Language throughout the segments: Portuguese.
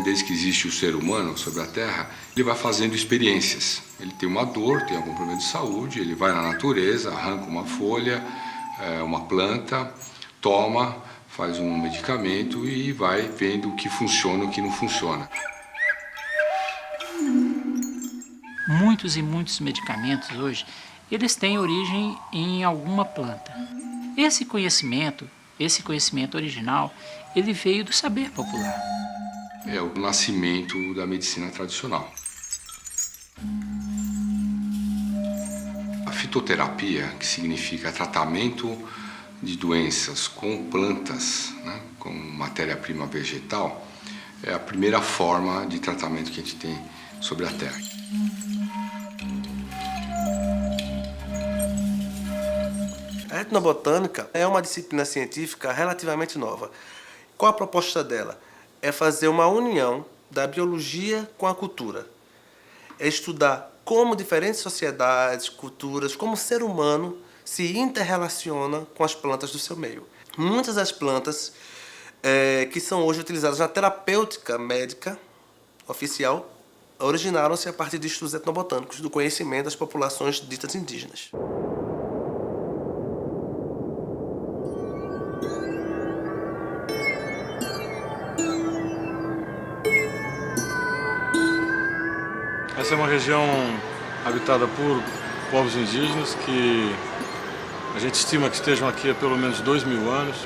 Desde que existe o ser humano sobre a Terra, ele vai fazendo experiências. Ele tem uma dor, tem algum problema de saúde, ele vai na natureza, arranca uma folha, uma planta, toma, faz um medicamento e vai vendo o que funciona e o que não funciona. Muitos e muitos medicamentos hoje, eles têm origem em alguma planta. Esse conhecimento original, ele veio do saber popular. É o nascimento da medicina tradicional. A fitoterapia, que significa tratamento de doenças com plantas, né, com matéria-prima vegetal, é a primeira forma de tratamento que a gente tem sobre a Terra. A etnobotânica é uma disciplina científica relativamente nova. Qual a proposta dela? É fazer uma união da biologia com a cultura. É estudar como diferentes sociedades, culturas, como o ser humano se interrelaciona com as plantas do seu meio. Muitas das plantas que são hoje utilizadas na terapêutica médica oficial originaram-se a partir de estudos etnobotânicos, do conhecimento das populações ditas indígenas. Essa é uma região habitada por povos indígenas que a gente estima que estejam aqui há pelo menos 2.000 anos.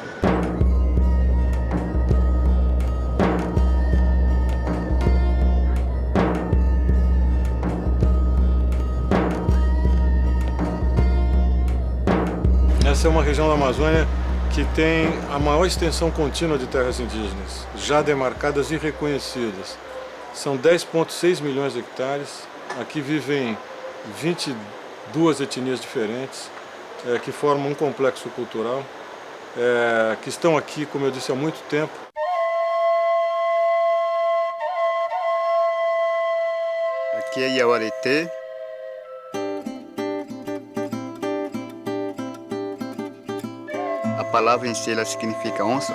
Essa é uma região da Amazônia que tem a maior extensão contínua de terras indígenas, já demarcadas e reconhecidas. São 10,6 milhões de hectares. Aqui vivem 22 etnias diferentes, que formam um complexo cultural, que estão aqui, como eu disse, há muito tempo. Aqui é Yawarete. A palavra em si ela significa onça.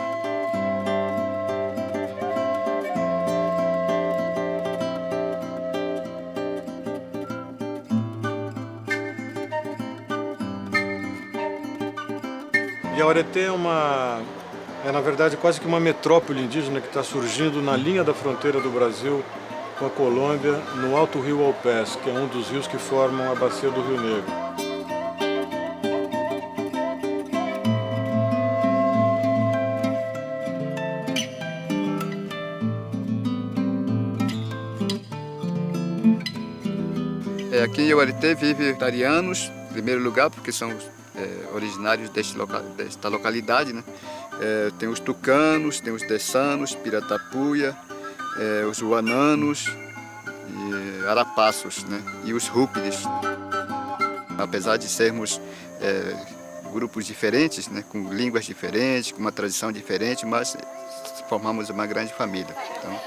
Yawarete é na verdade quase que uma metrópole indígena que está surgindo na linha da fronteira do Brasil com a Colômbia, no Alto Rio Alpes, que é um dos rios que formam a bacia do Rio Negro. Aqui em Yawarete vive italianos, em primeiro lugar, porque são originários desta localidade, né? Tem os tucanos, tem os dessanos, piratapuia, os uananos, e arapaços, né? E os rúpides. Apesar de sermos grupos diferentes, né? Com línguas diferentes, com uma tradição diferente, mas formamos uma grande família. Então,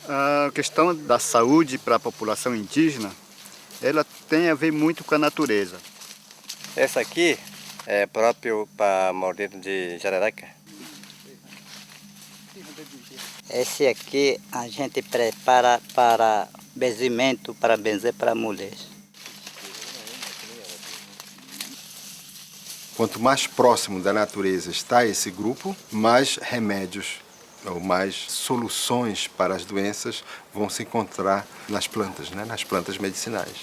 a questão da saúde para a população indígena, ela tem a ver muito com a natureza. Essa aqui é próprio para mordido de jararaca. Esse aqui a gente prepara para benzimento, para benzer para mulher. Quanto mais próximo da natureza está esse grupo, mais remédios ou mais soluções para as doenças vão se encontrar nas plantas, né? Nas plantas medicinais.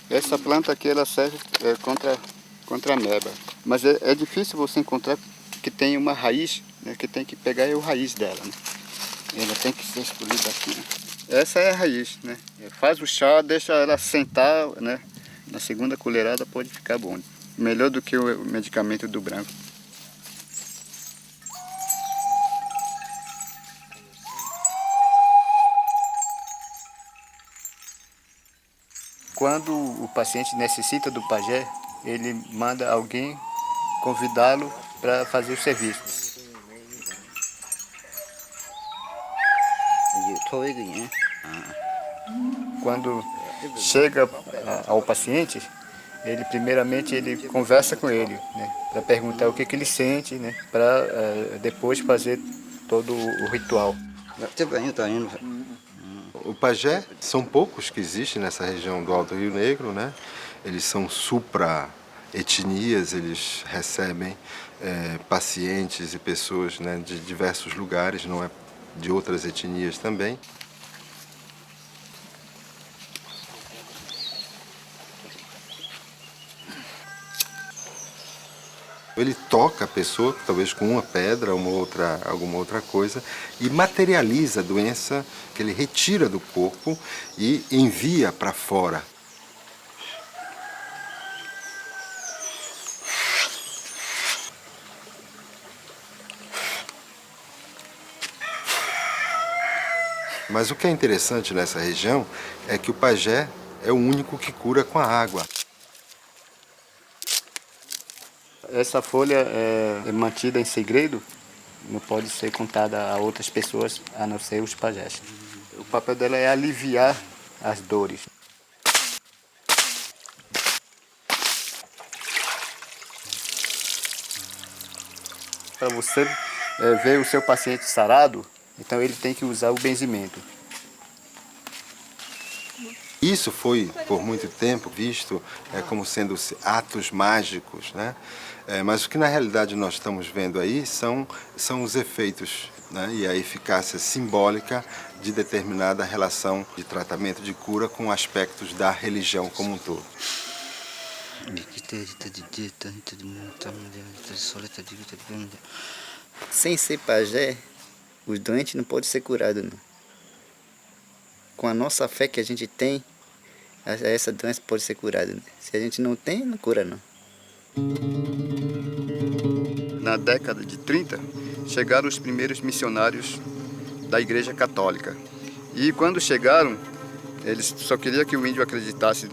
Essa planta aqui ela serve contra a ameba, mas é difícil você encontrar que tem uma raiz, né? Que tem que pegar a raiz dela, né? Ela tem que ser escolhida aqui, né? Essa é a raiz, né? Faz o chá, deixa ela sentar, né? Na segunda colherada pode ficar bom. Melhor do que o medicamento do branco. Quando o paciente necessita do pajé, ele manda alguém convidá-lo para fazer o serviço. Quando chega ao paciente, ele primeiramente ele conversa com ele, né, para perguntar o que ele sente, né, para depois fazer todo o ritual. O pajé são poucos que existem nessa região do Alto Rio Negro, né? Eles são supra-etnias, eles recebem pacientes e pessoas, né, de diversos lugares, não é de outras etnias também. Ele toca a pessoa, talvez com uma pedra, alguma outra coisa, e materializa a doença que ele retira do corpo e envia para fora. Mas o que é interessante nessa região é que o pajé é o único que cura com a água. Essa folha é mantida em segredo, não pode ser contada a outras pessoas, a não ser os pajés. O papel dela é aliviar as dores. Para você ver o seu paciente sarado, então ele tem que usar o benzimento. Isso foi, por muito tempo, visto como sendo atos mágicos, né? Mas o que na realidade nós estamos vendo aí são os efeitos, né, e a eficácia simbólica de determinada relação de tratamento de cura com aspectos da religião como um todo. Sem ser pajé, os doentes não podem ser curados, não. Com a nossa fé que a gente tem, essa doença pode ser curada, né? Se a gente não tem, não cura, não. Na década de 30, chegaram os primeiros missionários da Igreja Católica. E quando chegaram, eles só queriam que o índio acreditasse,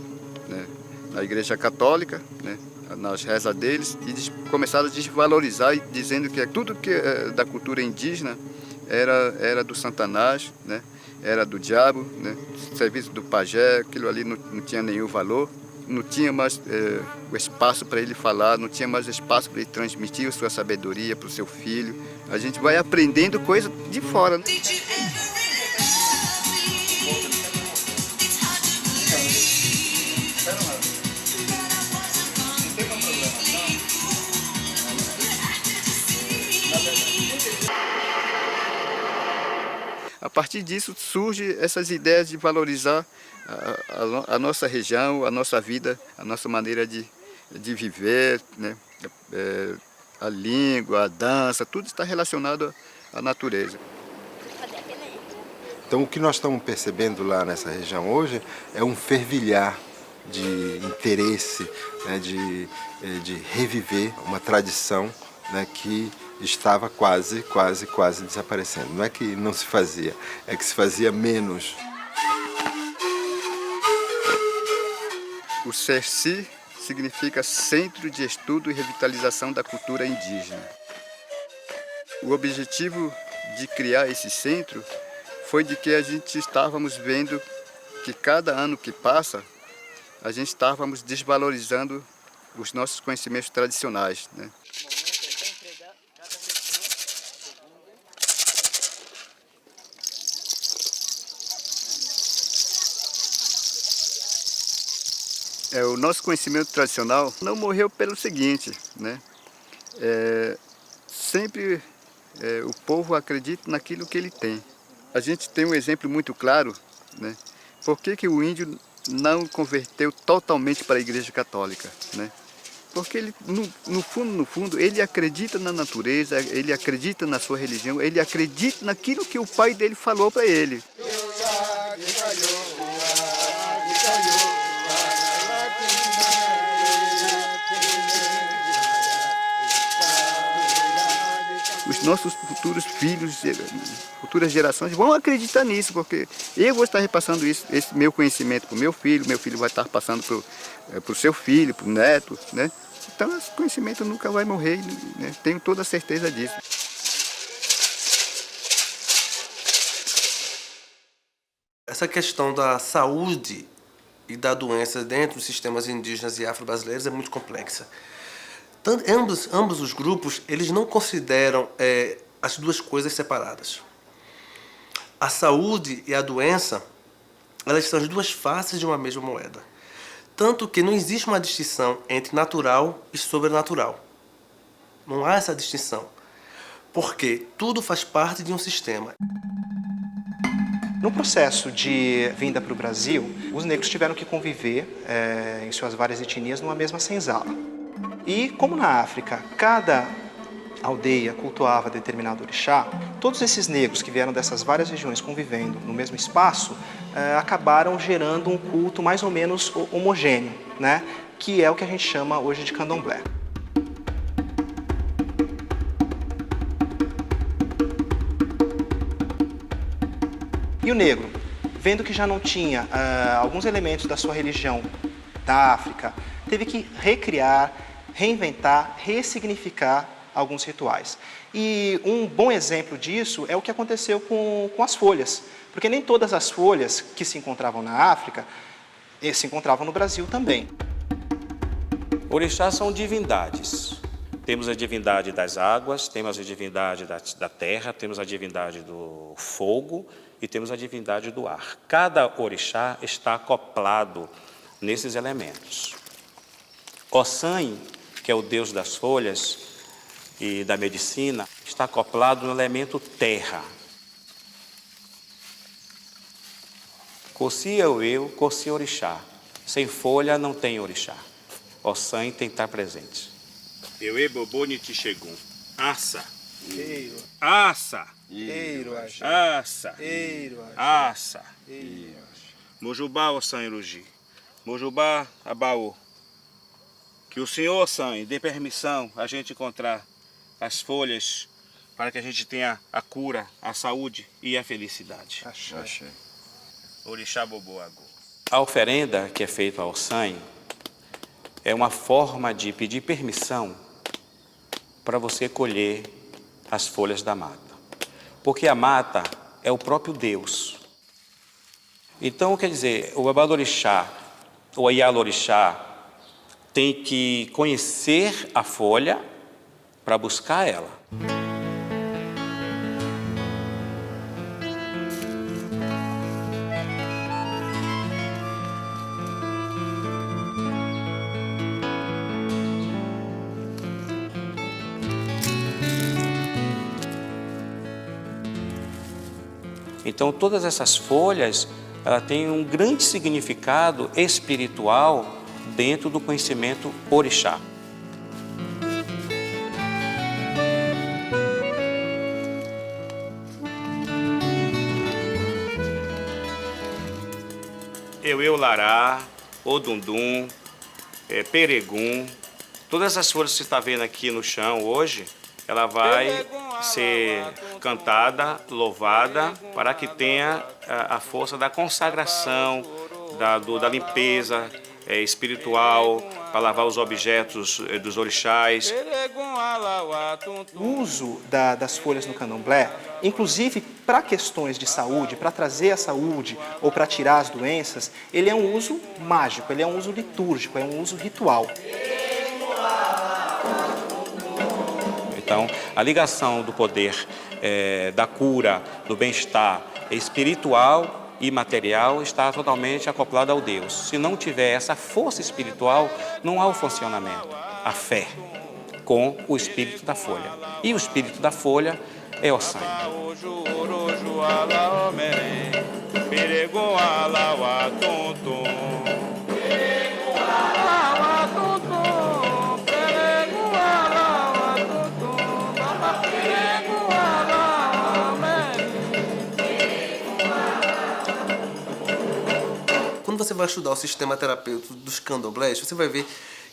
né, na Igreja Católica, né, nas rezas deles, e começaram a desvalorizar, dizendo que tudo que da cultura indígena era do Satanás, né, era do diabo, né, serviço do pajé, aquilo ali não tinha nenhum valor. Não tinha mais o espaço para ele falar, não tinha mais espaço para ele transmitir a sua sabedoria para o seu filho. A gente vai aprendendo coisa de fora. A partir disso surgem essas ideias de valorizar a nossa região, a nossa vida, a nossa maneira de viver, né? A língua, a dança, tudo está relacionado à natureza. Então o que nós estamos percebendo lá nessa região hoje é um fervilhar de interesse, né, de reviver uma tradição, né, que estava quase desaparecendo. Não é que não se fazia, é que se fazia menos. O CERCI significa Centro de Estudo e Revitalização da Cultura Indígena. O objetivo de criar esse centro foi de que a gente estávamos vendo que cada ano que passa, a gente estávamos desvalorizando os nossos conhecimentos tradicionais, né? O nosso conhecimento tradicional não morreu pelo seguinte, né? Sempre o povo acredita naquilo que ele tem. A gente tem um exemplo muito claro, né? Por que o índio não converteu totalmente para a Igreja Católica, né? Porque ele, no fundo, ele acredita na natureza, ele acredita na sua religião, ele acredita naquilo que o pai dele falou para ele. Os nossos futuros filhos, futuras gerações vão acreditar nisso, porque eu vou estar repassando esse meu conhecimento para o meu filho vai estar passando para o seu filho, para o neto, né? Então esse conhecimento nunca vai morrer, né? Tenho toda a certeza disso. essa questão da saúde e da doença dentro dos sistemas indígenas e afro-brasileiros é muito complexa. Ambos os grupos, eles não consideram as duas coisas separadas. A saúde e a doença, elas são as duas faces de uma mesma moeda. Tanto que não existe uma distinção entre natural e sobrenatural. Não há essa distinção, porque tudo faz parte de um sistema. No processo de vinda para o Brasil, os negros tiveram que conviver em suas várias etnias numa mesma senzala. E como na África, cada aldeia cultuava determinado orixá, todos esses negros que vieram dessas várias regiões convivendo no mesmo espaço, acabaram gerando um culto mais ou menos homogêneo, né? Que é o que a gente chama hoje de candomblé. E o negro, vendo que já não tinha alguns elementos da sua religião da África, teve que recriar, reinventar, ressignificar alguns rituais. E um bom exemplo disso é o que aconteceu com as folhas, porque nem todas as folhas que se encontravam na África se encontravam no Brasil também. Orixás são divindades. Temos a divindade das águas, temos a divindade da terra, temos a divindade do fogo e temos a divindade do ar. Cada orixá está acoplado nesses elementos. Ossan, que é o deus das folhas e da medicina, está acoplado no elemento terra. Coci é o eu, Coci é orixá. Sem folha não tem orixá. Ossan tem que estar presente. Eu bobo niti chegum. Assa. Eiro. Assa. Eiro, Assa. Eiro, Assa. Mojubá, Ossan Iruji. Mojubá, Abaú. Que o Senhor, Ossan, dê permissão a gente encontrar as folhas para que a gente tenha a cura, a saúde e a felicidade. Axé. Orixá Boboago. A oferenda que é feita ao Ossan é uma forma de pedir permissão para você colher as folhas da mata. Porque a mata é o próprio Deus. Então, quer dizer, o Babadorixá, o Ayalorixá, tem que conhecer a folha para buscar ela. Então, todas essas folhas, ela tem um grande significado espiritual dentro do conhecimento orixá. Lará, Odundum, Peregum, todas essas folhas que você está vendo aqui no chão hoje, ela vai ser cantada, louvada, para que tenha a força da consagração, da limpeza espiritual, para lavar os objetos dos orixás. O uso das folhas no candomblé, inclusive para questões de saúde, para trazer a saúde ou para tirar as doenças, ele é um uso mágico, ele é um uso litúrgico, é um uso ritual. Então, a ligação do poder da cura, do bem-estar espiritual e material está totalmente acoplada ao Deus. Se não tiver essa força espiritual, não há o funcionamento. A fé com o espírito da folha. E o espírito da folha é Ossan. Quando você vai estudar o sistema terapêutico dos candomblés, você vai ver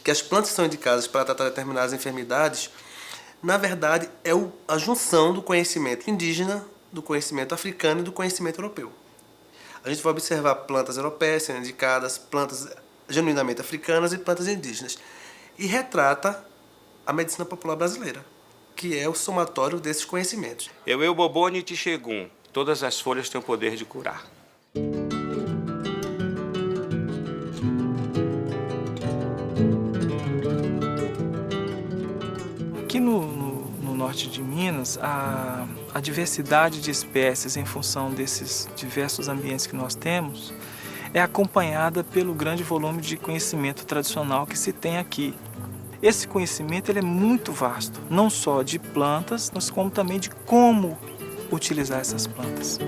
que as plantas que são indicadas para tratar determinadas enfermidades, na verdade, é a junção do conhecimento indígena, do conhecimento africano e do conhecimento europeu. A gente vai observar plantas europeias sendo indicadas, plantas genuinamente africanas e plantas indígenas. E retrata a medicina popular brasileira, que é o somatório desses conhecimentos. Eu bobô niti chegum. Todas as folhas têm o poder de curar. norte de Minas, a diversidade de espécies em função desses diversos ambientes que nós temos é acompanhada pelo grande volume de conhecimento tradicional que se tem aqui. Esse conhecimento ele é muito vasto, não só de plantas, mas como também de como utilizar essas plantas.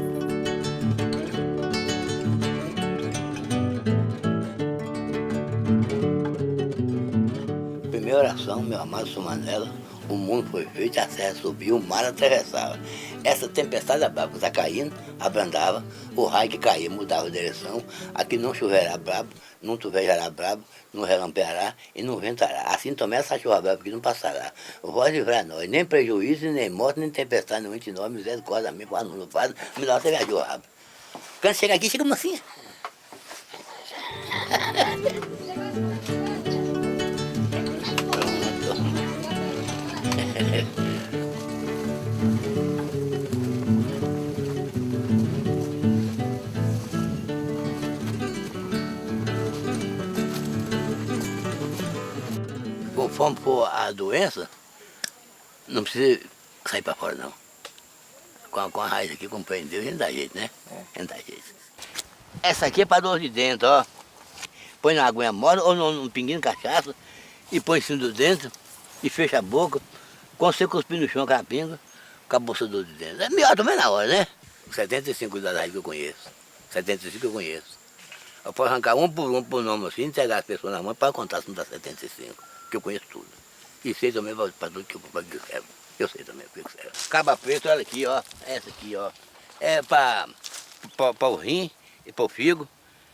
Primeira oração, meu amado Sumanela, o mundo foi feito, a serra subiu, o mar atravessava. Essa tempestade brava que está caindo, abrandava, o raio que caía mudava a direção, aqui não choverá brabo, não trovejará brabo, não relampeará e não ventará. Assim também essa chuva brava que não passará. Vós livrar nós, nem prejuízo, nem morte, nem tempestade, nem nós, misericórdia, amém, quase não faz, melhor você viajou rápido. Quando chega aqui, chega assim. Conforme for a doença, não precisa sair para fora, não. Com a raiz aqui, compreendeu, a gente dá jeito, né? A gente dá jeito. Essa aqui é para dor de dentro, ó. Põe na aguinha mole ou num pinguinho de cachaça e põe em cima do dentro e fecha a boca. Quando você cuspir no chão com a pinga, acabou a dor de dentro. É melhor também na hora, né? 75 da raiz que eu conheço. 75 que eu conheço. Eu posso arrancar um por nome assim, entregar as pessoas na mão para contar se não dá 75. Que eu conheço tudo. E sei também para tudo que eu serve. Eu sei também o que serve. Caba preto, olha aqui, ó. Essa aqui, ó. É para o rim e para o fígado,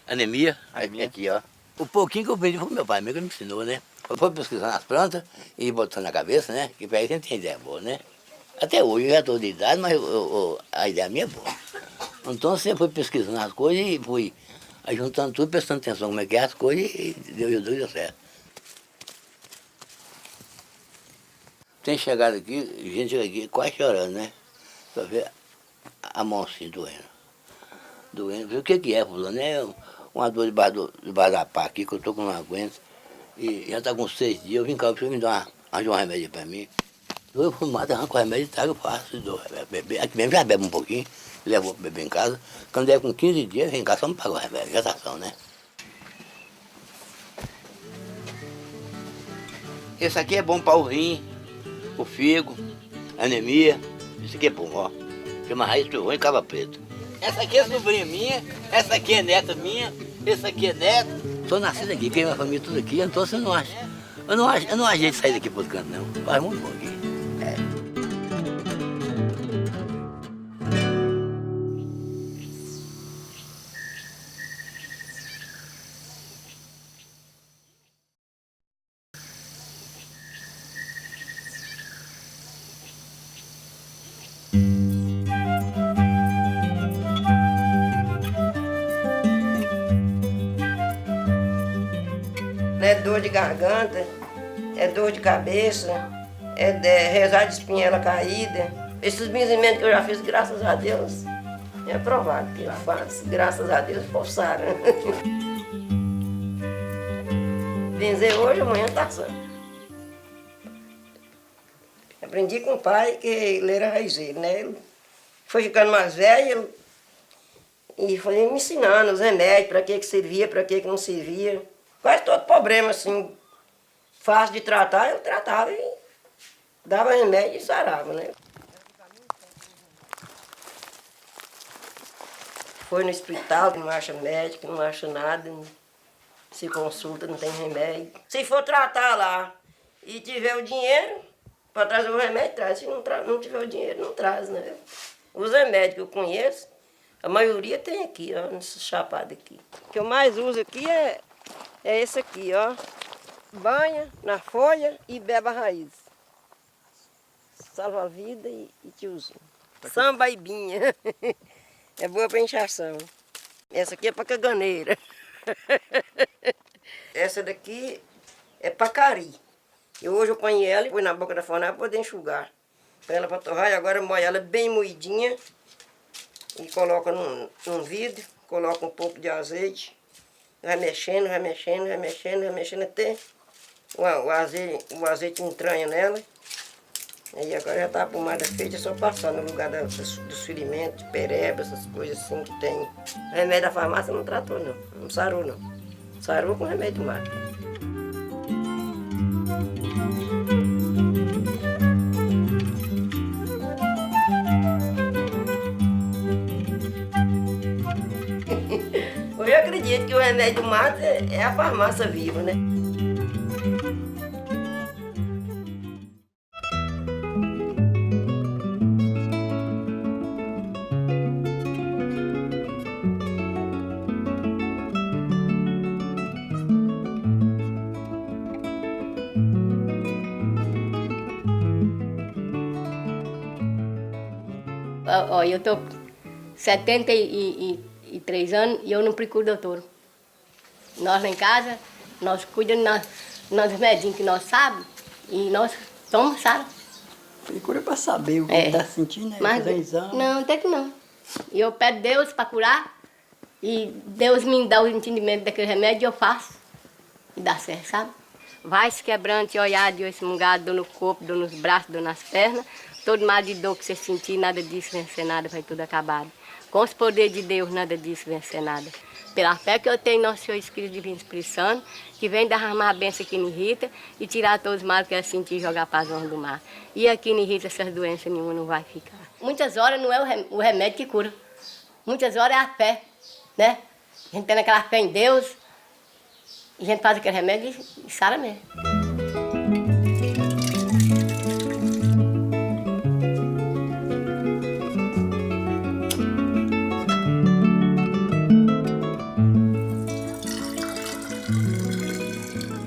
anemia. Aqui, ó. O pouquinho que eu aprendi foi meu pai mesmo que me ensinou, né? Eu fui pesquisando as plantas e botando na cabeça, né? Que para aí a gente tem ideia boa, né? Até hoje eu já estou de idade, mas a ideia minha é boa. Então você foi pesquisando as coisas e fui juntando tudo, prestando atenção como é que é as coisas e deu certo. Tem chegado aqui, gente chega aqui quase chorando, né? Pra ver a mão assim doendo. Doendo. O que é, fulano? É uma dor debaixo da pá aqui, que eu tô com não aguento. E já tá com 6 dias, eu vim cá, o senhor me dá um remédio pra mim. Eu fumo, arranco o remédio e trago, eu faço, dou remédio, beber. Aqui mesmo já bebe um pouquinho, levo pra beber em casa. Quando der com 15 dias, vem cá, só me paga o remédio, já tá só, né? Esse aqui é bom para o rim, o fígado, anemia. Isso aqui é bom, ó. Chama raiz do ruim e cava preto. Essa aqui é sobrinha minha, essa aqui é neta minha, esse aqui é neto. Sou nascido aqui, tenho minha família tudo aqui, então você não acha. Eu não acho jeito de sair daqui pro outro canto, não. Faz muito bom aqui. É dor de garganta, é dor de cabeça, é rezar de espinhela caída. Esses benzimentos que eu já fiz, graças a Deus, é provado que eu faço. Graças a Deus, forçaram. Benzer hoje, amanhã tá santo. Aprendi com o pai que ele era raizeiro, né? Ele foi ficando mais velho e foi me ensinando os remédios, para que servia, para que não servia. Quase todo problema, assim, fácil de tratar, eu tratava e dava remédio e sarava, né? Foi no hospital, não acha médico, não acha nada, se consulta, não tem remédio. Se for tratar lá e tiver o dinheiro para trazer o remédio, traz. Se não tiver o dinheiro, não traz, né? Os remédios que eu conheço, a maioria tem aqui, ó, nessa chapada aqui. O que eu mais uso aqui é esse aqui, ó. Banha na folha e bebe a raiz. Salva a vida e tiozinho. Sambaibinha. É boa para inchação. Essa aqui é para caganeira. Essa daqui é para cari. Hoje eu ponho ela e põe na boca da fornalha para poder enxugar. Põe ela para torrar e agora moe ela bem moidinha. E coloca num vidro, coloca um pouco de azeite. Vai mexendo, vai mexendo, vai mexendo, vai mexendo até o azeite entranha nela. Aí agora já tá a pomada feita, é só passar no lugar dos ferimentos, pereba, essas coisas assim que tem. Remédio da farmácia não tratou não, não sarou não. Sarou com remédio mágico. Hoje eu acredito que o remédio mato é a farmácia viva, né? Ó, eu tô 73 anos e eu não procuro doutor. Nós lá em casa, nós cuidamos nós medinhos que nós sabemos e nós tomamos sara. Procura para saber o que está sentindo, né? Mas, não, até que não. E eu peço Deus para curar e Deus me dá o entendimento daquele remédio e eu faço. E dá certo, sabe? Vai se quebrando, olhar de esmungado, dor no corpo, dor nos braços, dor nas pernas. Todo mal de dor que você sentir, nada disso vencer nada, vai tudo acabado. Com os poderes de Deus, nada disso vencer nada. Pela fé que eu tenho em Nosso Senhor Espírito Divino Espírito Santo, que vem derramar a bênção aqui em Rita e tirar todos os males que ela sentir e jogar para as ondas do mar. E aqui em Rita essas doenças nenhuma não vai ficar. Muitas horas não é o remédio que cura. Muitas horas é a fé, né? A gente tem aquela fé em Deus e a gente faz aquele remédio e sara mesmo.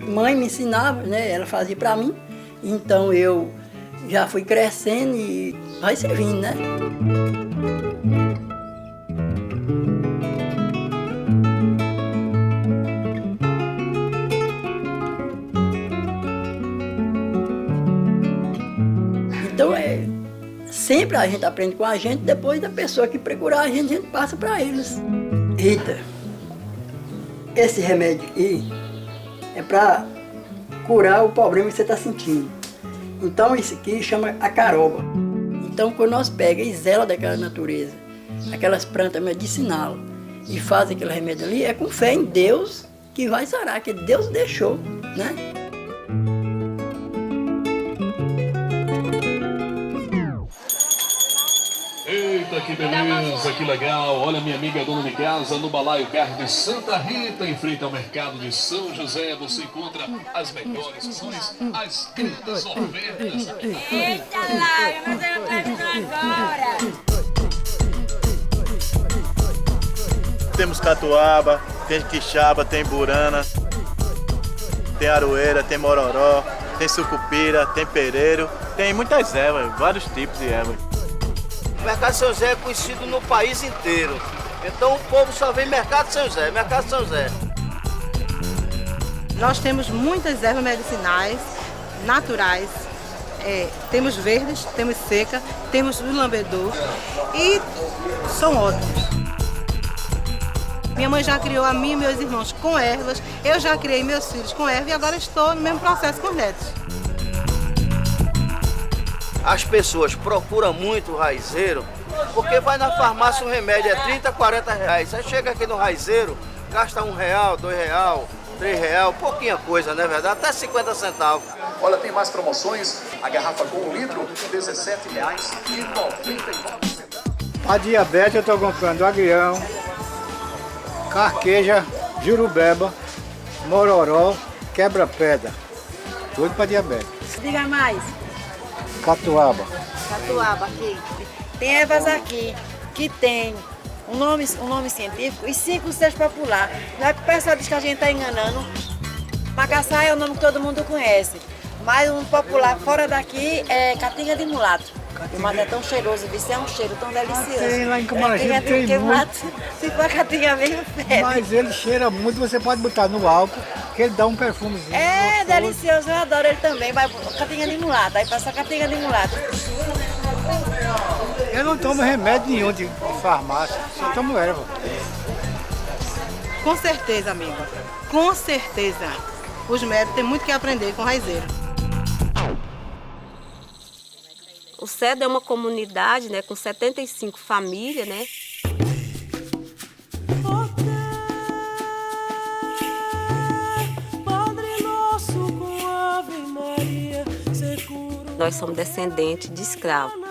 Mãe me ensinava, né? Ela fazia para mim. Então eu já fui crescendo e vai servindo, né? Então sempre a gente aprende com a gente, depois da pessoa que procurar a gente passa para eles. Rita, esse remédio aqui é para curar o problema que você está sentindo. Então isso aqui chama a caroba. Então quando nós pegamos e zela daquela natureza, aquelas plantas medicinais e faz aquele remédio ali, é com fé em Deus que vai sarar, que Deus deixou, né? Eita, que beleza, que legal. Olha minha amiga dona de casa no Balaio Carne de Santa Rita, em frente ao mercado de São José. Você encontra as melhores opções, as grandes ofertas. Eita, Laio, mas eu não terminou agora. Temos catuaba, tem quixaba, tem burana, tem aroeira, tem mororó, tem sucupira, tem pereiro, tem muitas ervas, vários tipos de ervas. O Mercado São José é conhecido no país inteiro. Então o povo só vem Mercado São José, Mercado São José. Nós temos muitas ervas medicinais, naturais. Temos verdes, temos seca, temos o lambedor e são ótimos. Minha mãe já criou a mim e meus irmãos com ervas, eu já criei meus filhos com erva e agora estou no mesmo processo com os netos. As pessoas procuram muito o raizeiro, porque vai na farmácia o remédio é 30, 40 reais. Aí chega aqui no raizeiro, gasta R$1, R$2, R$3, pouquinha coisa, não é verdade? Até 50 centavos. Olha, tem mais promoções. A garrafa com 1 litro, R$17,99. A diabetes eu estou comprando agrião, carqueja, jurubeba, mororó, quebra-pedra. Tudo para diabetes. Diga mais. Catuaba. Catuaba aqui. Tem ervas aqui que tem um nome científico e 5 ou 6 popular. Não é que o pessoal diz que a gente está enganando. Macaçá é o nome que todo mundo conhece. Mas um popular fora daqui é catinga de mulato. O mato é tão cheiroso, isso é um cheiro tão delicioso. Tem lá em Camaragibe, tem muito. Se for catinga mesmo, fede. Mas ele cheira muito, você pode botar no álcool, que ele dá um perfumezinho. É delicioso, eu adoro ele também. Vai catinga de mulato, aí passa catinga de mulato. Eu não tomo remédio nenhum de farmácia, só tomo erva. Com certeza, amiga. Com certeza. Os médicos têm muito que aprender com o raizeiro. O Cedo é uma comunidade, né, com 75 famílias, né? Nós somos descendentes de escravos.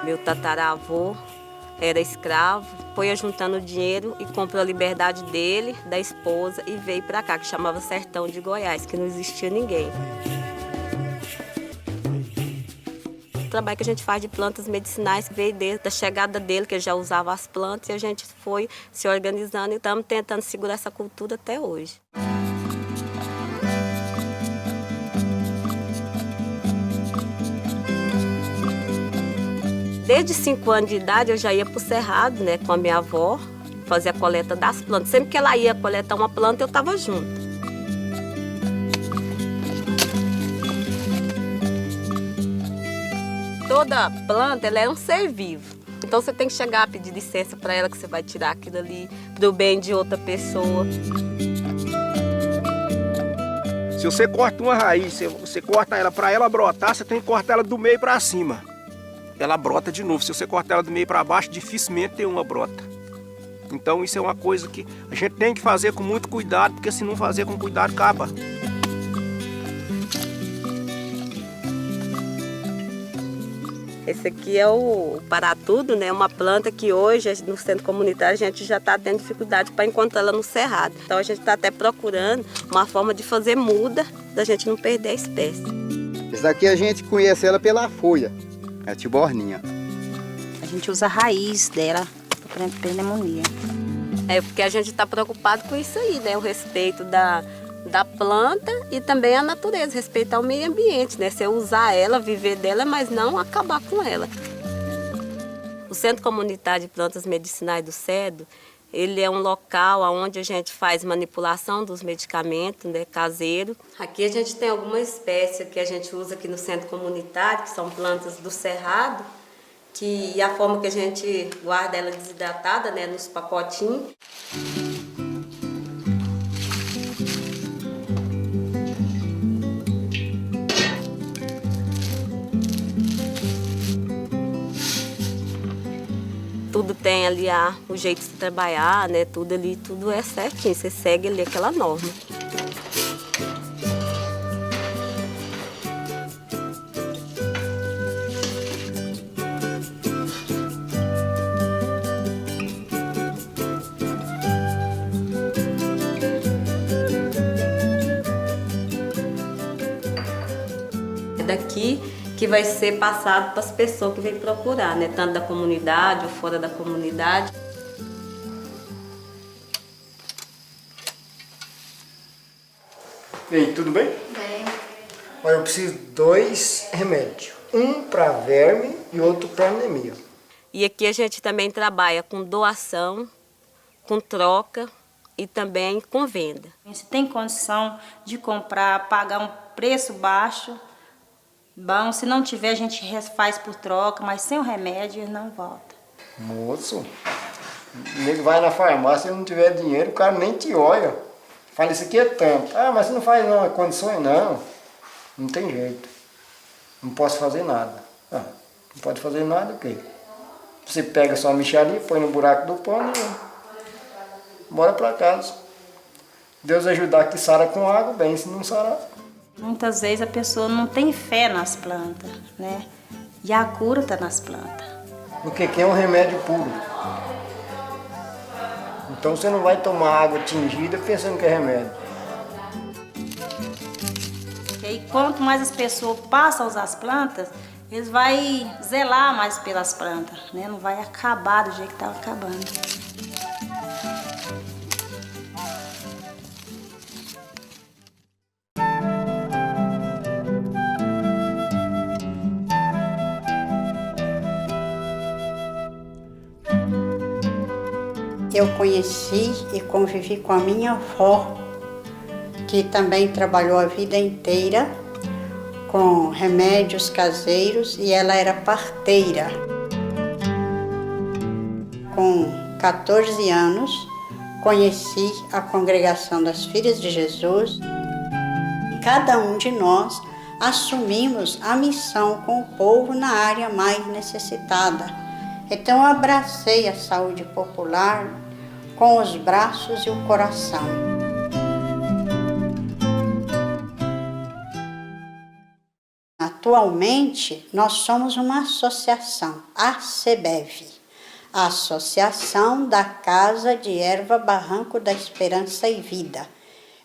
Meu tataravô era escravo, foi ajuntando dinheiro e comprou a liberdade dele, da esposa, e veio para cá, que chamava Sertão de Goiás, que não existia ninguém. O trabalho que a gente faz de plantas medicinais veio desde a chegada dele, que ele já usava as plantas, e a gente foi se organizando e estamos tentando segurar essa cultura até hoje. Desde 5 anos de idade eu já ia para o cerrado, né, com a minha avó, fazer a coleta das plantas. Sempre que ela ia coletar uma planta, eu estava junto. Toda planta ela é um ser vivo. Então você tem que chegar a pedir licença para ela que você vai tirar aquilo ali para o bem de outra pessoa. Se você corta uma raiz, você corta ela para ela brotar, você tem que cortar ela do meio para cima. Ela brota de novo. Se você cortar ela do meio para baixo, dificilmente tem uma brota. Então isso é uma coisa que a gente tem que fazer com muito cuidado, porque se não fazer com cuidado, acaba. Esse aqui é o Paratudo, né? Uma planta que hoje no centro comunitário a gente já está tendo dificuldade para encontrar ela no cerrado. Então a gente está até procurando uma forma de fazer muda, da gente não perder a espécie. Essa daqui a gente conhece ela pela folha. É a tiborninha. A gente usa a raiz dela para pneumonia. É porque a gente está preocupado com isso aí, né? O respeito da planta e também a natureza, respeitar o meio ambiente, né? Você usar ela, viver dela, mas não acabar com ela. O Centro Comunitário de Plantas Medicinais do Cedo, ele é um local onde a gente faz manipulação dos medicamentos, né, caseiro. Aqui a gente tem algumas espécies que a gente usa aqui no centro comunitário, que são plantas do cerrado, que a forma que a gente guarda ela desidratada, né, nos pacotinhos. Tudo tem ali o jeito de se trabalhar, né? Tudo ali, tudo é certinho, você segue ali aquela norma. É daqui que vai ser passado para as pessoas que vêm procurar, né? Tanto da comunidade ou fora da comunidade. E aí, tudo bem? Bem. Olha, eu preciso de 2 remédios. Um para verme e outro para anemia. E aqui a gente também trabalha com doação, com troca e também com venda. Se tem condição de comprar, pagar um preço baixo, bom, se não tiver a gente faz por troca, mas sem o remédio não volta. Moço, o nego vai na farmácia e não tiver dinheiro, o cara nem te olha. Fala, isso aqui é tanto. Ah, mas você não faz não, é condições não. Não tem jeito. Não posso fazer nada. Ah, não pode fazer nada, o quê? Você pega sua mixaria, põe no buraco do pão e bora pra casa. Deus ajudar que sara com água, bem, se não sarar. Muitas vezes a pessoa não tem fé nas plantas, né? E a cura está nas plantas. Porque aqui é um remédio puro. Então você não vai tomar água tingida pensando que é remédio. E aí, quanto mais as pessoas passam a usar as plantas, eles vão zelar mais pelas plantas, né? Não vai acabar do jeito que estava acabando. Eu conheci e convivi com a minha avó, que também trabalhou a vida inteira com remédios caseiros e ela era parteira. Com 14 anos, conheci a Congregação das Filhas de Jesus cada um de nós assumimos a missão com o povo na área mais necessitada. Então eu abracei a saúde popular com os braços e o coração. Atualmente, nós somos uma associação, a ACBEV, a Associação da Casa de Erva Barranco da Esperança e Vida.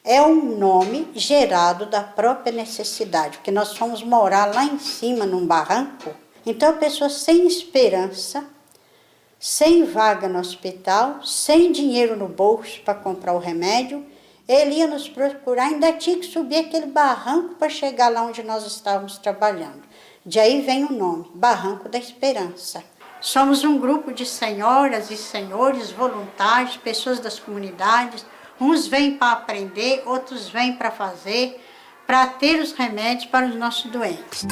É um nome gerado da própria necessidade, porque nós fomos morar lá em cima, num barranco. Então, a pessoa sem esperança, sem vaga no hospital, sem dinheiro no bolso para comprar o remédio, ele ia nos procurar, ainda tinha que subir aquele barranco para chegar lá onde nós estávamos trabalhando. De aí vem o nome, Barranco da Esperança. Somos um grupo de senhoras e senhores voluntários, pessoas das comunidades. Uns vêm para aprender, outros vêm para fazer, para ter os remédios para os nossos doentes.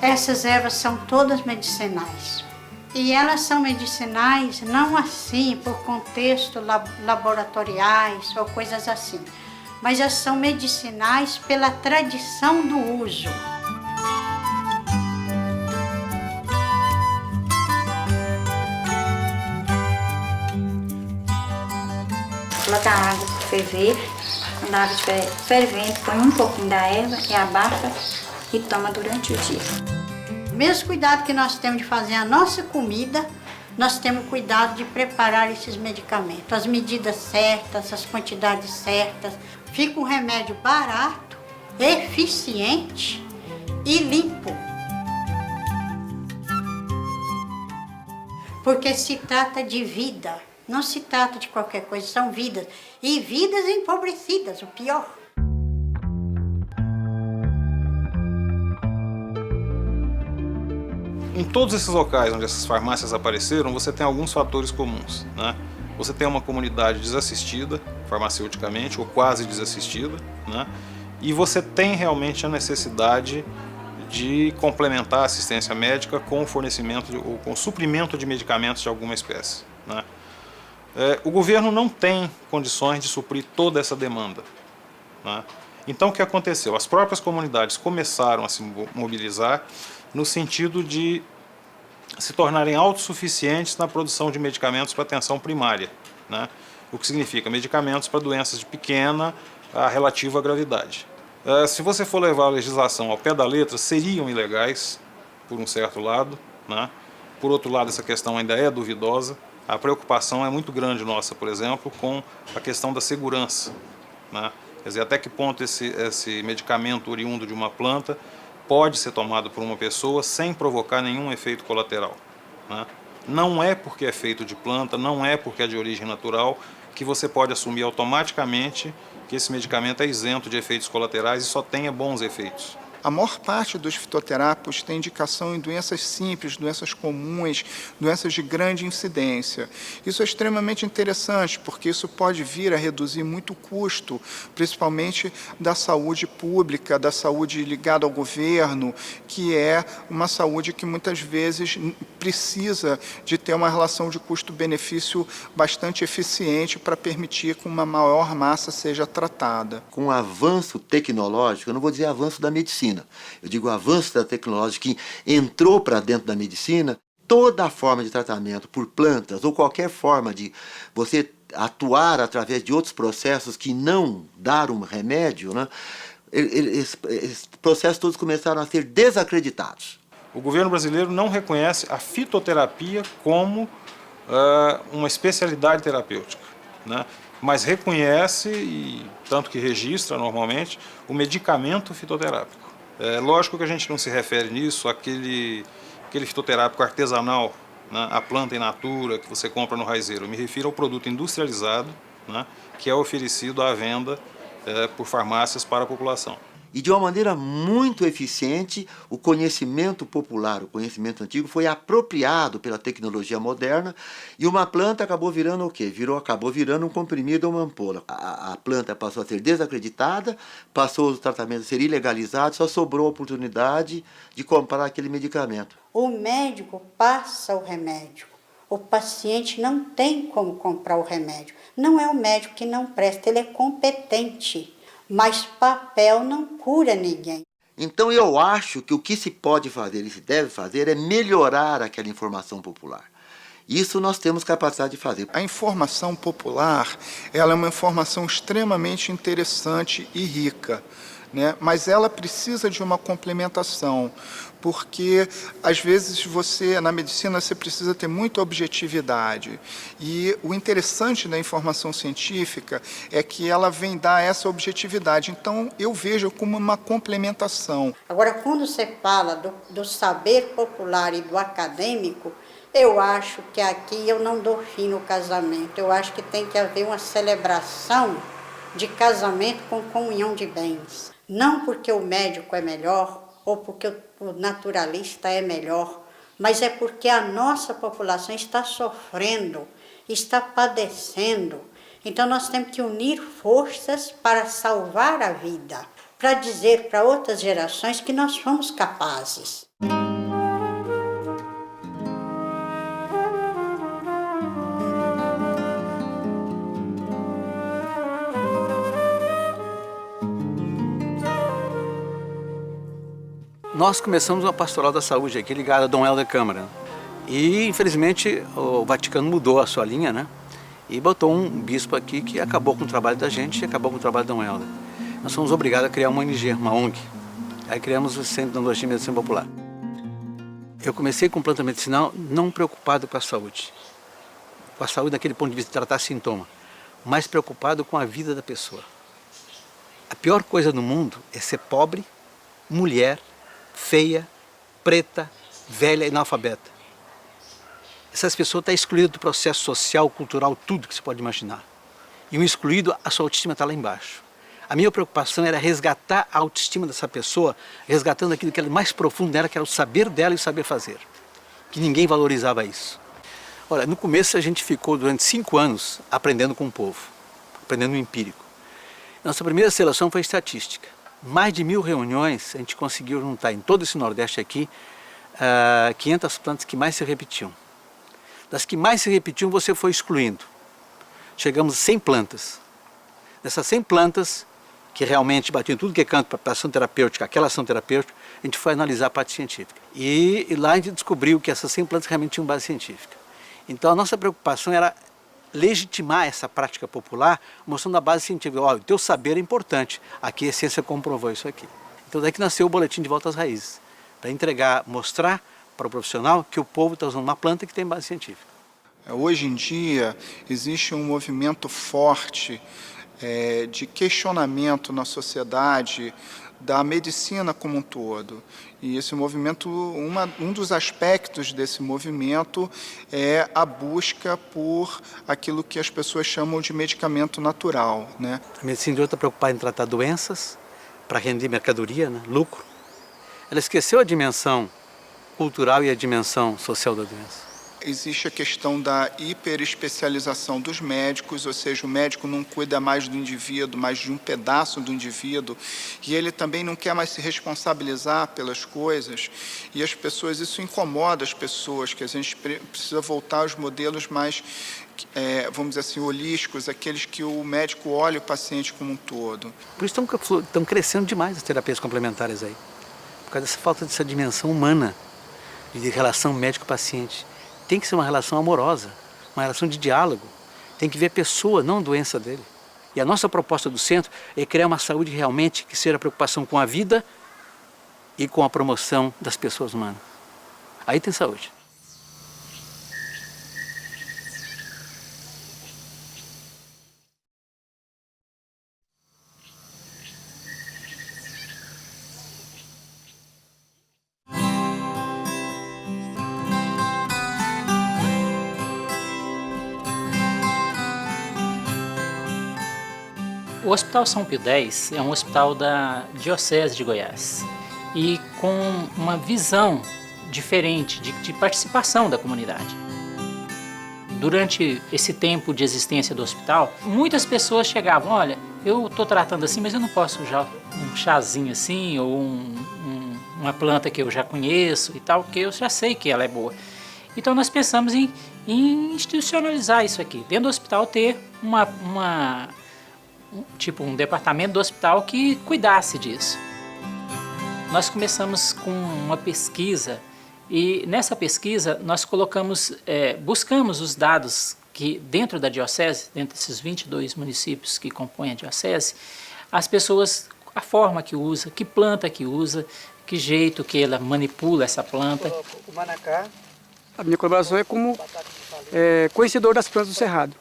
Essas ervas são todas medicinais. E elas são medicinais não assim por contexto laboratoriais ou coisas assim, mas elas são medicinais pela tradição do uso. Coloca a água para ferver, quando a água estiver fervendo, põe um pouquinho da erva e abafa e toma durante o dia. O mesmo cuidado que nós temos de fazer a nossa comida, nós temos cuidado de preparar esses medicamentos. As medidas certas, as quantidades certas. Fica um remédio barato, eficiente e limpo. Porque se trata de vida, não se trata de qualquer coisa, são vidas. E vidas empobrecidas, o pior. Em todos esses locais onde essas farmácias apareceram, você tem alguns fatores comuns, né? Você tem uma comunidade desassistida, farmaceuticamente, ou quase desassistida, né? E você tem realmente a necessidade de complementar a assistência médica com o fornecimento ou com o suprimento de medicamentos de alguma espécie, né? O governo não tem condições de suprir toda essa demanda, né? Então o que aconteceu? As próprias comunidades começaram a se mobilizar no sentido de se tornarem autossuficientes na produção de medicamentos para atenção primária, né? O que significa medicamentos para doenças de pequena a relativa gravidade. Se você for levar a legislação ao pé da letra, seriam ilegais, por um certo lado, né? Por outro lado, essa questão ainda é duvidosa. A preocupação é muito grande nossa, por exemplo, com a questão da segurança, né? Quer dizer, até que ponto esse medicamento oriundo de uma planta pode ser tomado por uma pessoa sem provocar nenhum efeito colateral, né? Não é porque é feito de planta, não é porque é de origem natural que você pode assumir automaticamente que esse medicamento é isento de efeitos colaterais e só tenha bons efeitos. A maior parte dos fitoterápicos tem indicação em doenças simples, doenças comuns, doenças de grande incidência. Isso é extremamente interessante, porque isso pode vir a reduzir muito o custo, principalmente da saúde pública, da saúde ligada ao governo, que é uma saúde que muitas vezes precisa de ter uma relação de custo-benefício bastante eficiente para permitir que uma maior massa seja tratada. Com o avanço tecnológico, eu não vou dizer avanço da medicina, eu digo avanço da tecnologia que entrou para dentro da medicina, toda a forma de tratamento por plantas ou qualquer forma de você atuar através de outros processos que não dar um remédio, né? Esses processos todos começaram a ser desacreditados. O governo brasileiro não reconhece a fitoterapia como uma especialidade terapêutica, né? Mas reconhece, e tanto que registra normalmente, o medicamento fitoterápico. É lógico que a gente não se refere nisso àquele fitoterápico artesanal, né, a planta in natura que você compra no raizeiro. Eu me refiro ao produto industrializado, né, que é oferecido à venda por farmácias para a população. E de uma maneira muito eficiente, o conhecimento popular, o conhecimento antigo, foi apropriado pela tecnologia moderna e uma planta acabou virando o quê? Acabou virando um comprimido ou uma ampola. A planta passou a ser desacreditada, passou o tratamento a ser ilegalizado, só sobrou a oportunidade de comprar aquele medicamento. O médico passa o remédio. O paciente não tem como comprar o remédio. Não é o médico que não presta, ele é competente. Mas papel não cura ninguém. Então eu acho que o que se pode fazer e se deve fazer é melhorar aquela informação popular. Isso nós temos capacidade de fazer. A informação popular, ela é uma informação extremamente interessante e rica, né? Mas ela precisa de uma complementação, porque às vezes na medicina você precisa ter muita objetividade, e o interessante da informação científica é que ela vem dar essa objetividade, então eu vejo como uma complementação. Agora, quando você fala do saber popular e do acadêmico, eu acho que aqui eu não dou fim no casamento, eu acho que tem que haver uma celebração de casamento com comunhão de bens. Não porque o médico é melhor ou porque o naturalista é melhor, mas é porque a nossa população está sofrendo, está padecendo. Então nós temos que unir forças para salvar a vida, para dizer para outras gerações que nós somos capazes. Nós começamos uma pastoral da saúde aqui ligada a Dom Helder Câmara. E, infelizmente, o Vaticano mudou a sua linha, né? E botou um bispo aqui que acabou com o trabalho da gente e acabou com o trabalho de Dom Helder. Nós fomos obrigados a criar uma ONG, uma ONG. Aí criamos o Centro de Odontologia e Medicina Popular. Eu comecei com planta medicinal não preocupado com a saúde. Com a saúde daquele ponto de vista de tratar sintoma, mas preocupado com a vida da pessoa. A pior coisa no mundo é ser pobre, mulher, feia, preta, velha e analfabeta. Essas pessoas estão excluídas do processo social, cultural, tudo que você pode imaginar. E um excluído, a sua autoestima está lá embaixo. A minha preocupação era resgatar a autoestima dessa pessoa, resgatando aquilo que era mais profundo dela, que era o saber dela e o saber fazer. Que ninguém valorizava isso. Olha, no começo a gente ficou durante 5 anos aprendendo com o povo, aprendendo o empírico. Nossa primeira seleção foi estatística. Mais de 1000 reuniões, a gente conseguiu juntar em todo esse Nordeste aqui 500 plantas que mais se repetiam. Das que mais se repetiam, você foi excluindo. Chegamos a 100 plantas. Dessas 100 plantas, que realmente batiam tudo que é canto para ação terapêutica, aquela ação terapêutica, a gente foi analisar a parte científica. E lá a gente descobriu que essas 100 plantas realmente tinham base científica. Então a nossa preocupação era legitimar essa prática popular, mostrando a base científica. Olha, o teu saber é importante. Aqui a ciência comprovou isso aqui. Então daí que nasceu o boletim de volta às raízes, para entregar, mostrar para o profissional que o povo está usando uma planta que tem base científica. Hoje em dia existe um movimento forte de questionamento na sociedade da medicina como um todo. E esse movimento, um dos aspectos desse movimento é a busca por aquilo que as pessoas chamam de medicamento natural, né? A medicina de hoje está preocupada em tratar doenças, para render mercadoria, né? Lucro. Ela esqueceu a dimensão cultural e a dimensão social da doença. Existe a questão da hiperespecialização dos médicos, ou seja, o médico não cuida mais do indivíduo, mas de um pedaço do indivíduo, e ele também não quer mais se responsabilizar pelas coisas, e as pessoas, isso incomoda as pessoas, que a gente precisa voltar aos modelos mais, vamos dizer assim, holísticos, aqueles que o médico olha o paciente como um todo. Por isso estão crescendo demais as terapias complementares aí, por causa dessa falta dessa dimensão humana, de relação médico-paciente. Tem que ser uma relação amorosa, uma relação de diálogo. Tem que ver a pessoa, não a doença dele. E a nossa proposta do centro é criar uma saúde realmente que seja a preocupação com a vida e com a promoção das pessoas humanas. Aí tem saúde. O Hospital São Pio X é um hospital da Diocese de Goiás e com uma visão diferente de participação da comunidade. Durante esse tempo de existência do hospital, muitas pessoas chegavam, olha, eu estou tratando assim, mas eu não posso usar um chazinho assim, ou uma planta que eu já conheço e tal, que eu já sei que ela é boa. Então nós pensamos em institucionalizar isso aqui, dentro do hospital ter um departamento do hospital que cuidasse disso. Nós começamos com uma pesquisa e nessa pesquisa nós buscamos os dados que dentro da diocese, dentro desses 22 municípios que compõem a diocese, as pessoas, a forma que usa, que planta que usa, que jeito que ela manipula essa planta. O manacá. A minha colaboração é como conhecedor das plantas do cerrado,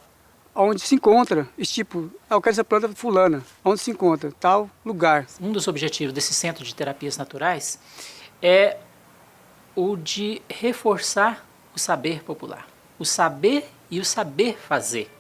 onde se encontra esse tipo, eu quero essa planta fulana, onde se encontra tal lugar. Um dos objetivos desse centro de terapias naturais é o de reforçar o saber popular, o saber e o saber fazer.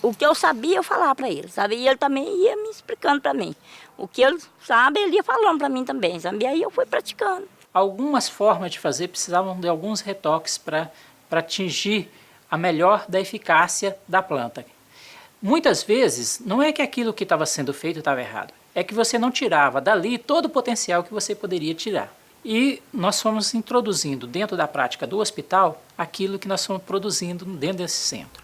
O que eu sabia, eu falava para ele, sabe? E ele também ia me explicando para mim. O que ele sabe, ele ia falando para mim também, sabe? E aí eu fui praticando. Algumas formas de fazer precisavam de alguns retoques para atingir a melhor da eficácia da planta. Muitas vezes, não é que aquilo que estava sendo feito estava errado, é que você não tirava dali todo o potencial que você poderia tirar. E nós fomos introduzindo dentro da prática do hospital aquilo que nós fomos produzindo dentro desse centro.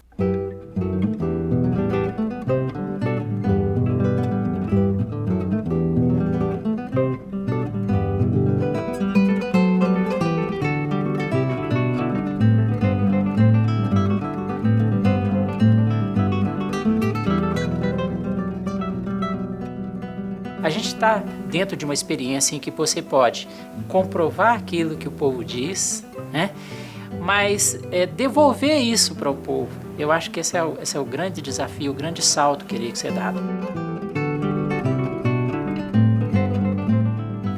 A gente está dentro de uma experiência em que você pode comprovar aquilo que o povo diz, né? Mas devolver isso para o povo. Eu acho que esse é o grande desafio, o grande salto que teria que ser dado.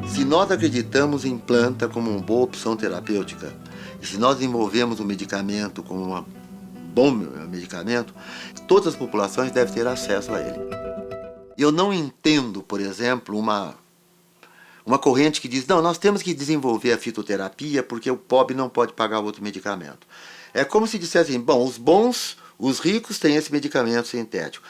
Se nós acreditamos em planta como uma boa opção terapêutica, e se nós desenvolvemos o medicamento como um bom medicamento, todas as populações devem ter acesso a ele. Eu não entendo, por exemplo, uma corrente que diz, não, nós temos que desenvolver a fitoterapia porque o pobre não pode pagar outro medicamento. É como se dissessem, bom, os bons, os ricos têm esse medicamento sintético.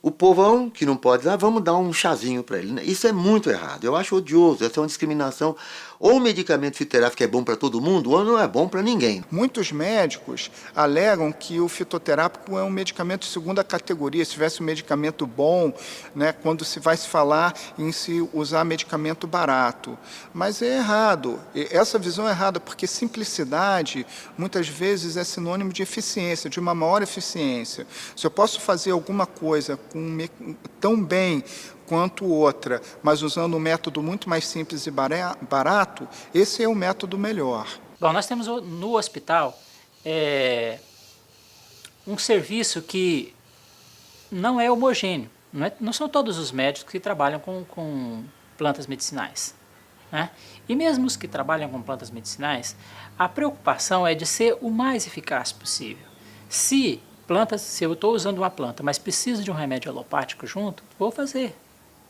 O povão que não pode dar, vamos dar um chazinho para ele. Isso é muito errado, eu acho odioso, essa é uma discriminação. Ou o medicamento fitoterápico é bom para todo mundo, ou não é bom para ninguém. Muitos médicos alegam que o fitoterápico é um medicamento de segunda categoria. Se tivesse um medicamento bom, né, quando se vai se falar em se usar medicamento barato. Mas é errado. Essa visão é errada, porque simplicidade muitas vezes é sinônimo de eficiência, de uma maior eficiência. Se eu posso fazer alguma coisa tão bem quanto outra, mas usando um método muito mais simples e barato, esse é o método melhor. Bom, nós temos no hospital um serviço que não é homogêneo. Não são todos os médicos que trabalham com plantas medicinais, né? E mesmo os que trabalham com plantas medicinais, a preocupação é de ser o mais eficaz possível. Se eu estou usando uma planta, mas preciso de um remédio alopático junto, vou fazer.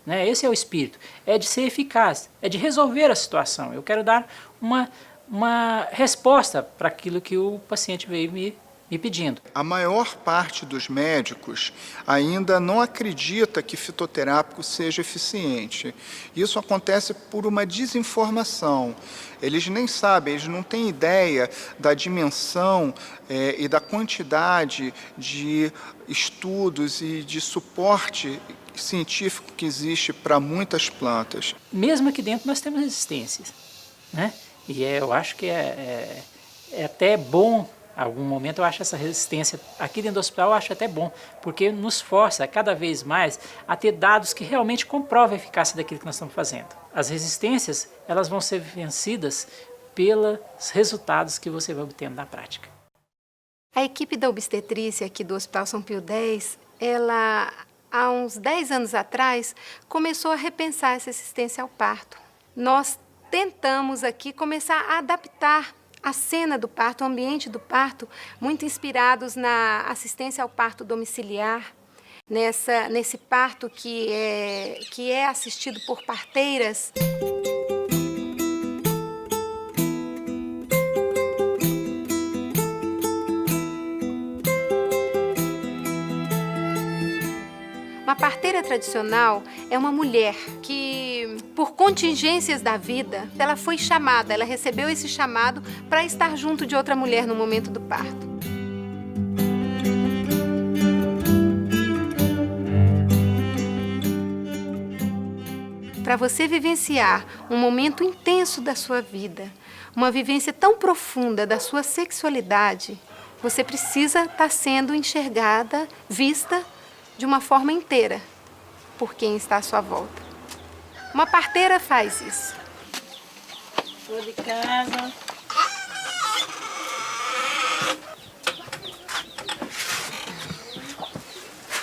Né? Esse é o espírito, é de ser eficaz, é de resolver a situação. Eu quero dar uma resposta para aquilo que o paciente veio me pedindo. A maior parte dos médicos ainda não acredita que fitoterápico seja eficiente. Isso acontece por uma desinformação. Eles nem sabem, eles não têm ideia da dimensão e da quantidade de estudos e de suporte científico que existe para muitas plantas. Mesmo aqui dentro nós temos resistências, né? E eu acho que é até bom, em algum momento eu acho essa resistência, aqui dentro do hospital eu acho até bom, porque nos força cada vez mais a ter dados que realmente comprovam a eficácia daquilo que nós estamos fazendo. As resistências, elas vão ser vencidas pelos resultados que você vai obtendo na prática. A equipe da obstetrícia aqui do Hospital São Pio X, ela, há uns 10 anos atrás, começou a repensar essa assistência ao parto. Nós tentamos aqui começar a adaptar a cena do parto, o ambiente do parto, muito inspirados na assistência ao parto domiciliar, nesse parto que é assistido por parteiras. Uma parteira tradicional é uma mulher que, por contingências da vida, ela foi chamada, ela recebeu esse chamado para estar junto de outra mulher no momento do parto. Para você vivenciar um momento intenso da sua vida, uma vivência tão profunda da sua sexualidade, você precisa estar sendo enxergada, vista de uma forma inteira por quem está à sua volta. Uma parteira faz isso. Tô de casa.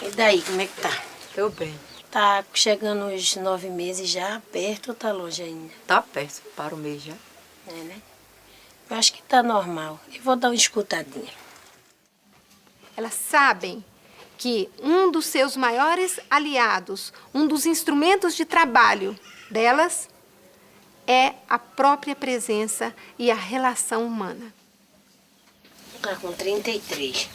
E daí, como é que tá? Tô bem. Tá chegando os 9 meses já, perto ou tá longe ainda? Tá perto, para o mês já. É, né? Eu acho que tá normal. Eu vou dar uma escutadinha. Elas sabem que um dos seus maiores aliados, um dos instrumentos de trabalho delas é a própria presença e a relação humana. Tá com 33.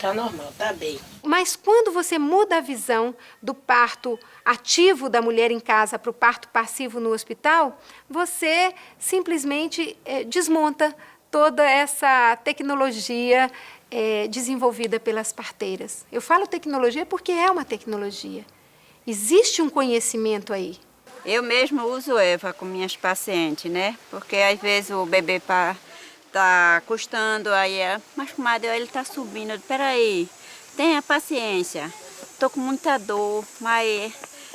Tá normal, tá bem. Mas quando você muda a visão do parto ativo da mulher em casa para o parto passivo no hospital, você simplesmente desmonta toda essa tecnologia desenvolvida pelas parteiras. Eu falo tecnologia porque é uma tecnologia. Existe um conhecimento aí. Eu mesmo uso Eva com minhas pacientes, né? Porque às vezes o bebê tá custando, aí mas comadre, ele tá subindo. Peraí, tenha paciência. Tô com muita dor, mas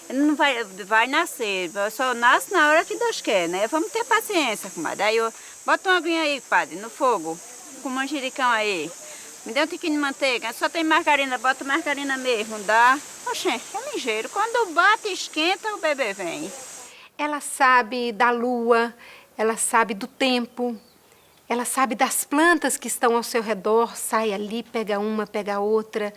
ele não vai nascer. Só nasce na hora que Deus quer, né? Vamos ter paciência, comadre. Aí eu boto uma aguinha aí, padre, no fogo, com manjericão aí. Me dê um tiquinho de manteiga, só tem margarina, bota margarina mesmo, dá. Oxê, é ligeiro. Quando bate, esquenta, o bebê vem. Ela sabe da lua, ela sabe do tempo, ela sabe das plantas que estão ao seu redor, sai ali, pega uma, pega outra.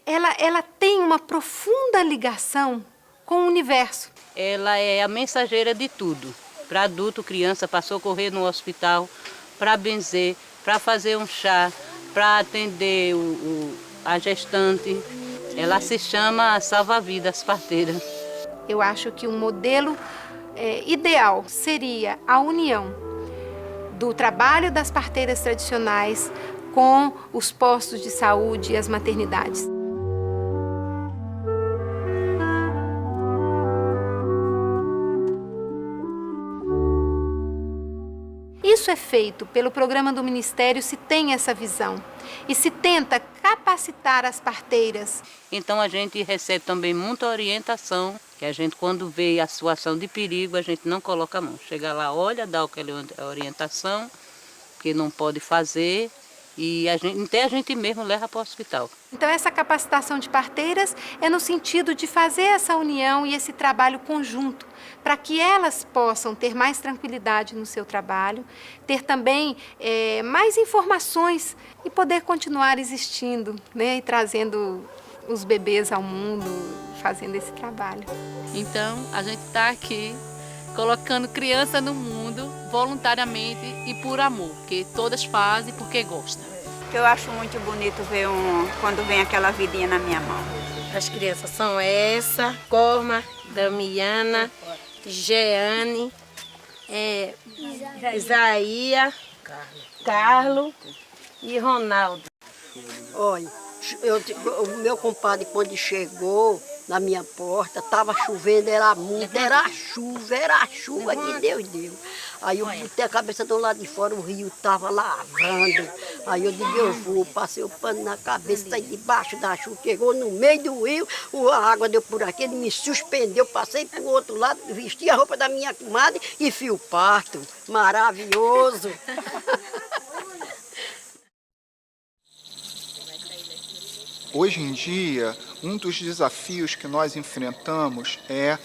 Ela tem uma profunda ligação com o universo. Ela é a mensageira de tudo. Para adulto, criança, para socorrer no hospital, para benzer, para fazer um chá, para atender a gestante. Ela se chama salva-vidas parteira. Eu acho que um modelo ideal seria a união do trabalho das parteiras tradicionais com os postos de saúde e as maternidades. Isso é feito pelo programa do Ministério, se tem essa visão e se tenta capacitar as parteiras. Então a gente recebe também muita orientação, que a gente quando vê a situação de perigo, a gente não coloca a mão. Chega lá, olha, dá aquela orientação, que não pode fazer, e até a gente mesmo leva para o hospital. Então essa capacitação de parteiras é no sentido de fazer essa união e esse trabalho conjunto, para que elas possam ter mais tranquilidade no seu trabalho, ter também mais informações e poder continuar existindo, né, e trazendo os bebês ao mundo, fazendo esse trabalho. Então a gente está aqui colocando criança no mundo voluntariamente e por amor, que todas fazem porque gostam. Eu acho muito bonito ver quando vem aquela vidinha na minha mão. As crianças são essa, Corma, Damiana, Jeane, Isaías, Carlos e Ronaldo. Olha, o meu compadre quando chegou na minha porta, estava chovendo, era muito, era chuva que Deus deu. Aí eu botei a cabeça do lado de fora, o rio estava lavando. Aí eu digo, eu vou, passei o pano na cabeça, saí debaixo da chuva, chegou no meio do rio, a água deu por aqui, ele me suspendeu, passei para o outro lado, vesti a roupa da minha comadre e fui o parto. Maravilhoso! Hoje em dia, um dos desafios que nós enfrentamos é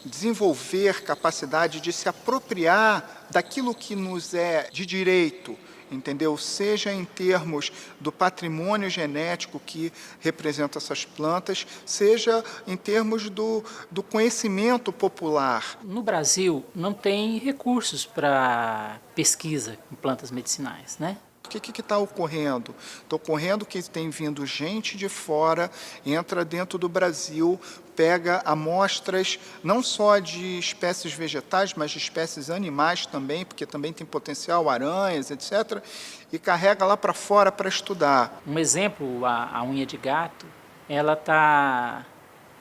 desenvolver capacidade de se apropriar daquilo que nos é de direito entendeu? Seja em termos do patrimônio genético que representa essas plantas, seja em termos do conhecimento popular. No Brasil, não tem recursos para pesquisa em plantas medicinais, né? O que está ocorrendo? Está ocorrendo que tem vindo gente de fora, entra dentro do Brasil, pega amostras não só de espécies vegetais, mas de espécies animais também, porque também tem potencial, aranhas, etc., e carrega lá para fora para estudar. Um exemplo, a unha de gato, ela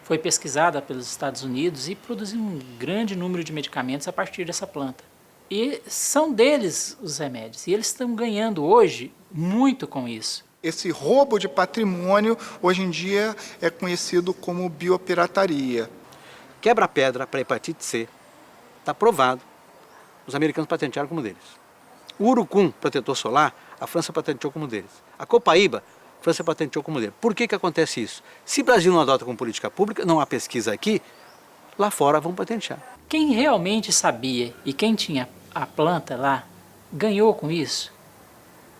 foi pesquisada pelos Estados Unidos e produziu um grande número de medicamentos a partir dessa planta. E são deles os remédios. E eles estão ganhando hoje muito com isso. Esse roubo de patrimônio, hoje em dia, é conhecido como biopirataria. Quebra-pedra para hepatite C está provado. Os americanos patentearam como deles. O urucum, protetor solar, a França patenteou como deles. A copaíba, a França patenteou como deles. Por que acontece isso? Se o Brasil não adota como política pública, não há pesquisa aqui, lá fora vão patentear. Quem realmente sabia e quem tinha a planta lá, ganhou com isso?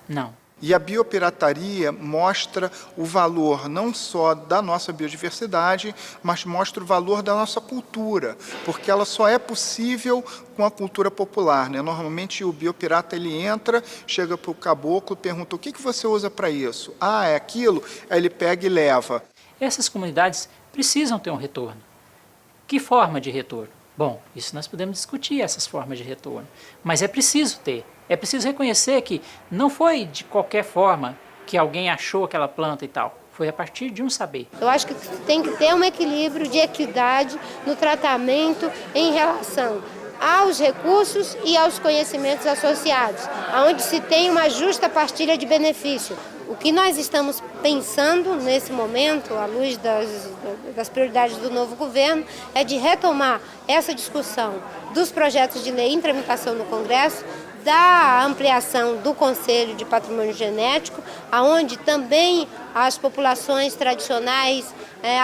Não. E a biopirataria mostra o valor não só da nossa biodiversidade, mas mostra o valor da nossa cultura, porque ela só é possível com a cultura popular, né? Normalmente o biopirata ele entra, chega para o caboclo, pergunta: o que você usa para isso? Ah, é aquilo? Aí ele pega e leva. Essas comunidades precisam ter um retorno. Que forma de retorno? Bom, isso nós podemos discutir, essas formas de retorno, mas é preciso ter. É preciso reconhecer que não foi de qualquer forma que alguém achou aquela planta e tal. Foi a partir de um saber. Eu acho que tem que ter um equilíbrio de equidade no tratamento em relação aos recursos e aos conhecimentos associados, onde se tem uma justa partilha de benefício. O que nós estamos pensando nesse momento, à luz das prioridades do novo governo, é de retomar essa discussão dos projetos de lei em tramitação no Congresso, da ampliação do Conselho de Patrimônio Genético, onde também as populações tradicionais,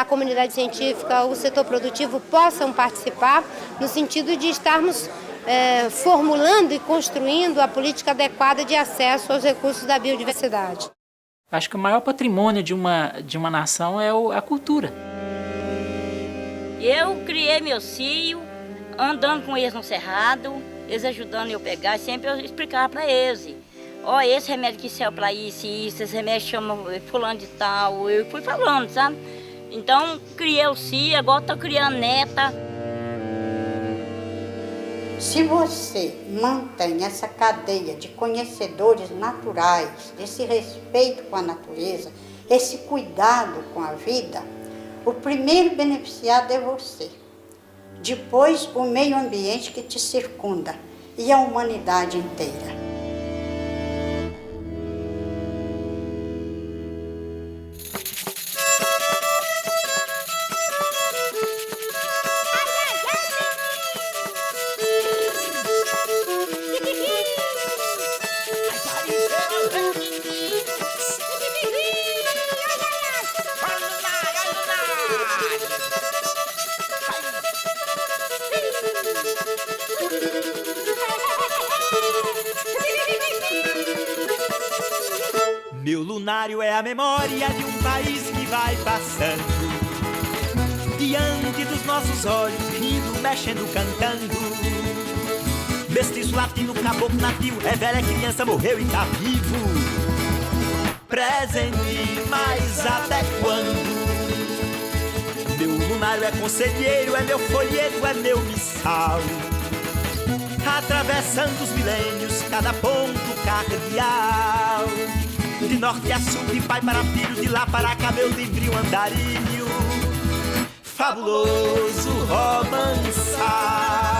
a comunidade científica, o setor produtivo possam participar, no sentido de estarmos formulando e construindo a política adequada de acesso aos recursos da biodiversidade. Acho que o maior patrimônio de uma nação é a cultura. Eu criei meu cio, andando com eles no cerrado, eles ajudando eu pegar, sempre eu explicava para eles. Ó, esse remédio que serve para isso, esse remédio chama fulano de tal, eu fui falando, sabe? Então, criei o cio, agora estou criando neta. Se você mantém essa cadeia de conhecedores naturais, esse respeito com a natureza, esse cuidado com a vida, o primeiro beneficiado é você. Depois, o meio ambiente que te circunda e a humanidade inteira. Meu lunário é a memória de um país que vai passando diante dos nossos olhos, rindo, mexendo, cantando. Mestiço latino, caboclo nativo, é velha, criança, morreu e tá vivo. Presente, mas até quando? Meu lunário é conselheiro, é meu folheto, é meu missal. Atravessando os milênios, cada ponto cardeal. De norte a sul, de pai para filho, de lá para cá, meu livrinho andarilho fabuloso romançar.